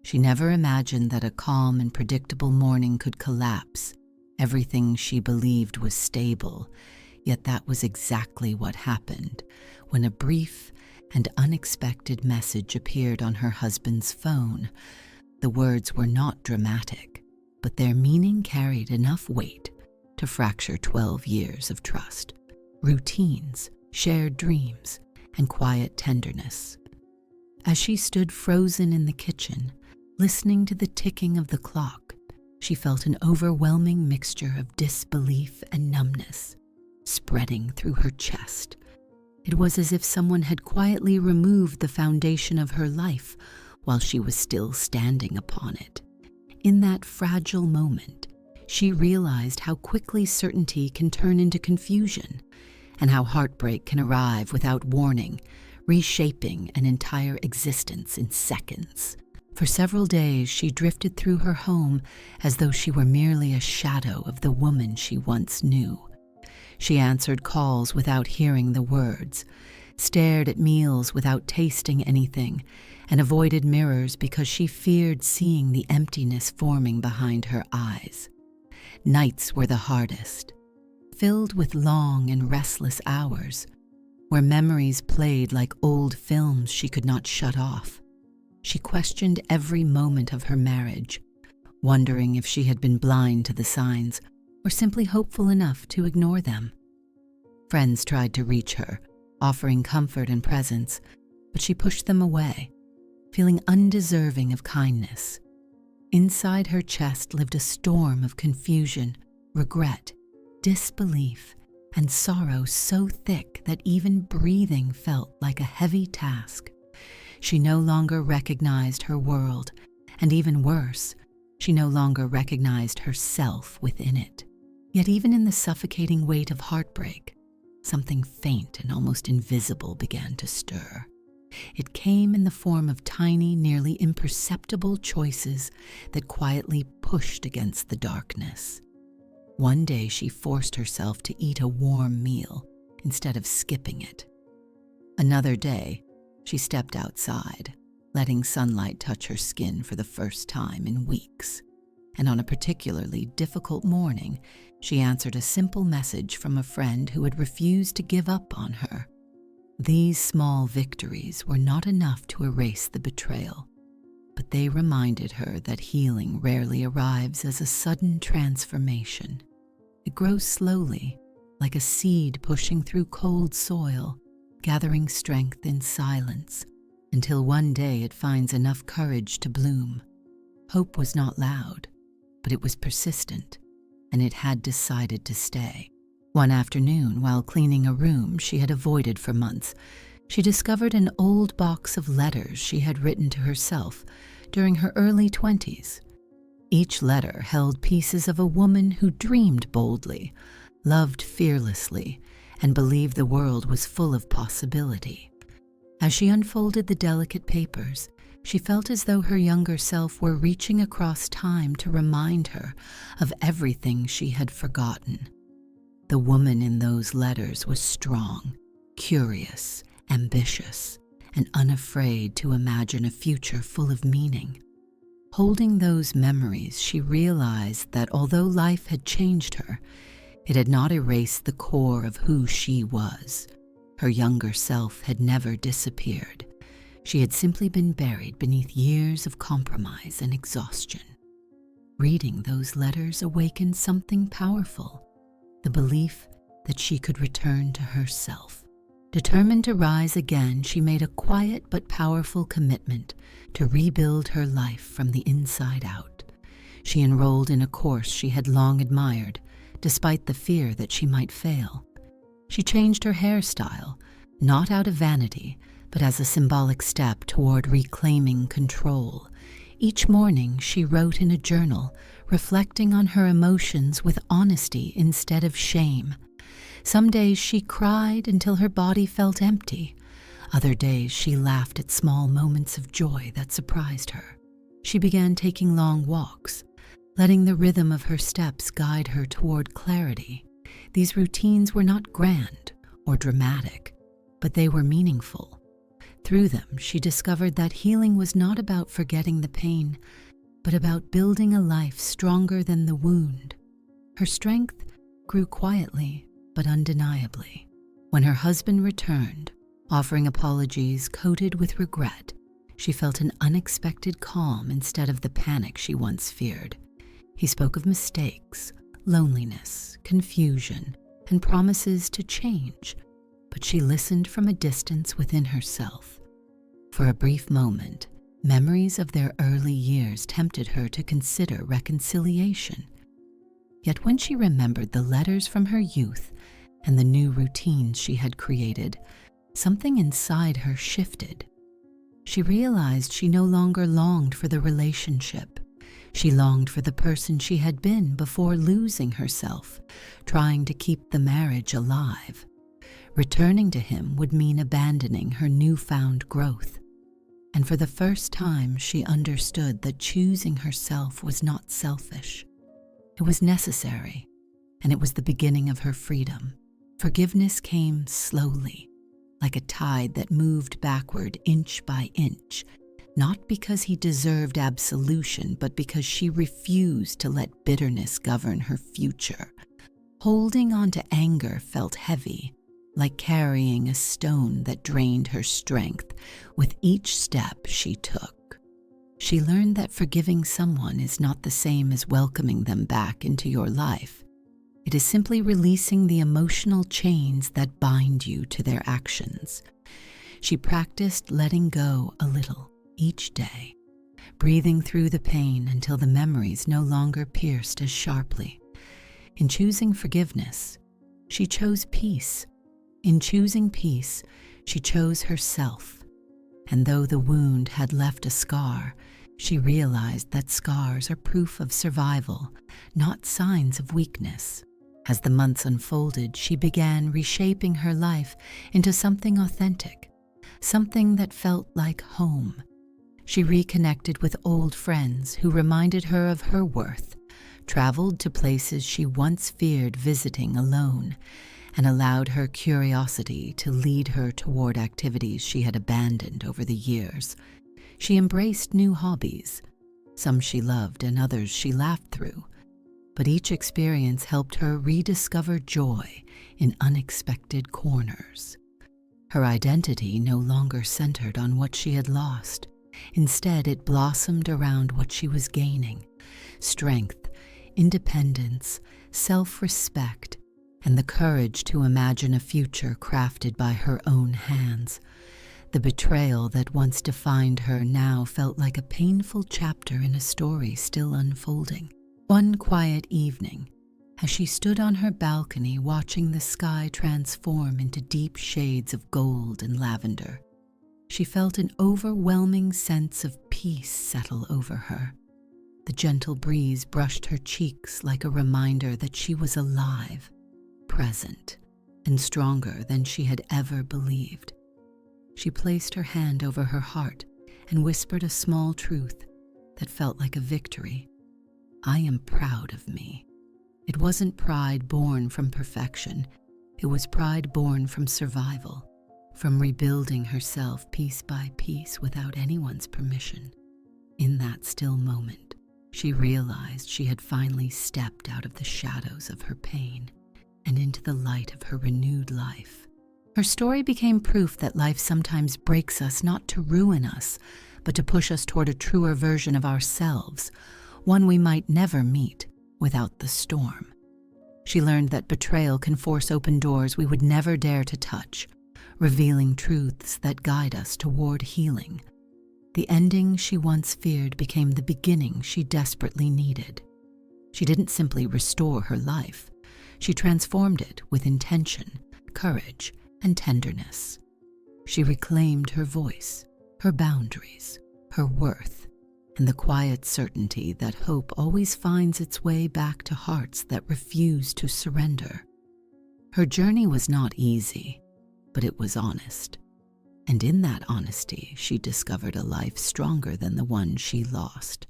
She never imagined that a calm and predictable morning could collapse. Everything she believed was stable, yet that was exactly what happened when a brief and unexpected message appeared on her husband's phone. The words were not dramatic, but their meaning carried enough weight to fracture 12 years of trust, routines, shared dreams, and quiet tenderness. As she stood frozen in the kitchen, listening to the ticking of the clock, she felt an overwhelming mixture of disbelief and numbness spreading through her chest. It was as if someone had quietly removed the foundation of her life while she was still standing upon it. In that fragile moment, she realized how quickly certainty can turn into confusion, and how heartbreak can arrive without warning, reshaping an entire existence in seconds. For several days, she drifted through her home as though she were merely a shadow of the woman she once knew. She answered calls without hearing the words, stared at meals without tasting anything, and avoided mirrors because she feared seeing the emptiness forming behind her eyes. Nights were the hardest, filled with long and restless hours, where memories played like old films she could not shut off. She questioned every moment of her marriage, wondering if she had been blind to the signs or simply hopeful enough to ignore them. Friends tried to reach her, offering comfort and presence, but she pushed them away, feeling undeserving of kindness. Inside her chest lived a storm of confusion, regret, disbelief, and sorrow so thick that even breathing felt like a heavy task. She no longer recognized her world, and even worse, she no longer recognized herself within it. Yet even in the suffocating weight of heartbreak, something faint and almost invisible began to stir. It came in the form of tiny, nearly imperceptible choices that quietly pushed against the darkness. One day she forced herself to eat a warm meal instead of skipping it. Another day, she stepped outside, letting sunlight touch her skin for the first time in weeks. And on a particularly difficult morning, she answered a simple message from a friend who had refused to give up on her. These small victories were not enough to erase the betrayal, but they reminded her that healing rarely arrives as a sudden transformation. It grows slowly, like a seed pushing through cold soil, gathering strength in silence, until one day it finds enough courage to bloom. Hope was not loud, but it was persistent, and it had decided to stay. One afternoon, while cleaning a room she had avoided for months, she discovered an old box of letters she had written to herself during her early 20s. Each letter held pieces of a woman who dreamed boldly, loved fearlessly, and believed the world was full of possibility. As she unfolded the delicate papers, she felt as though her younger self were reaching across time to remind her of everything she had forgotten. The woman in those letters was strong, curious, ambitious, and unafraid to imagine a future full of meaning. Holding those memories, she realized that although life had changed her, it had not erased the core of who she was. Her younger self had never disappeared. She had simply been buried beneath years of compromise and exhaustion. Reading those letters awakened something powerful, the belief that she could return to herself. Determined to rise again, she made a quiet but powerful commitment to rebuild her life from the inside out. She enrolled in a course she had long admired, despite the fear that she might fail. She changed her hairstyle, not out of vanity, but as a symbolic step toward reclaiming control. Each morning she wrote in a journal, reflecting on her emotions with honesty instead of shame. Some days she cried until her body felt empty. Other days she laughed at small moments of joy that surprised her. She began taking long walks, letting the rhythm of her steps guide her toward clarity. These routines were not grand or dramatic, but they were meaningful. Through them, she discovered that healing was not about forgetting the pain, but about building a life stronger than the wound. Her strength grew quietly but undeniably. When her husband returned, offering apologies coated with regret, she felt an unexpected calm instead of the panic she once feared. He spoke of mistakes, loneliness, confusion, and promises to change, but she listened from a distance within herself. For a brief moment, memories of their early years tempted her to consider reconciliation. Yet when she remembered the letters from her youth and the new routines she had created, something inside her shifted. She realized she no longer longed for the relationship. She longed for the person she had been before losing herself, trying to keep the marriage alive. Returning to him would mean abandoning her newfound growth. And for the first time, she understood that choosing herself was not selfish. It was necessary, and it was the beginning of her freedom. Forgiveness came slowly, like a tide that moved backward inch by inch, not because he deserved absolution, but because she refused to let bitterness govern her future. Holding on to anger felt heavy, like carrying a stone that drained her strength with each step she took. She learned that forgiving someone is not the same as welcoming them back into your life. It is simply releasing the emotional chains that bind you to their actions. She practiced letting go a little each day, breathing through the pain until the memories no longer pierced as sharply. In choosing forgiveness, she chose peace. In choosing peace, she chose herself. And though the wound had left a scar, she realized that scars are proof of survival, not signs of weakness. As the months unfolded, she began reshaping her life into something authentic, something that felt like home. She reconnected with old friends who reminded her of her worth, traveled to places she once feared visiting alone, and allowed her curiosity to lead her toward activities she had abandoned over the years. She embraced new hobbies, some she loved and others she laughed through, but each experience helped her rediscover joy in unexpected corners. Her identity no longer centered on what she had lost. Instead, it blossomed around what she was gaining: strength, independence, self-respect, and the courage to imagine a future crafted by her own hands. The betrayal that once defined her now felt like a painful chapter in a story still unfolding. One quiet evening, as she stood on her balcony watching the sky transform into deep shades of gold and lavender, she felt an overwhelming sense of peace settle over her. The gentle breeze brushed her cheeks like a reminder that she was alive, present, and stronger than she had ever believed. She placed her hand over her heart and whispered a small truth that felt like a victory. I am proud of me. It wasn't pride born from perfection. It was pride born from survival, from rebuilding herself piece by piece without anyone's permission. In that still moment, she realized she had finally stepped out of the shadows of her pain and into the light of her renewed life. Her story became proof that life sometimes breaks us not to ruin us, but to push us toward a truer version of ourselves, one we might never meet without the storm. She learned that betrayal can force open doors we would never dare to touch, revealing truths that guide us toward healing. The ending she once feared became the beginning she desperately needed. She didn't simply restore her life. She transformed it with intention, courage, and tenderness. She reclaimed her voice, her boundaries, her worth, and the quiet certainty that hope always finds its way back to hearts that refuse to surrender. Her journey was not easy, but it was honest. And in that honesty, she discovered a life stronger than the one she lost.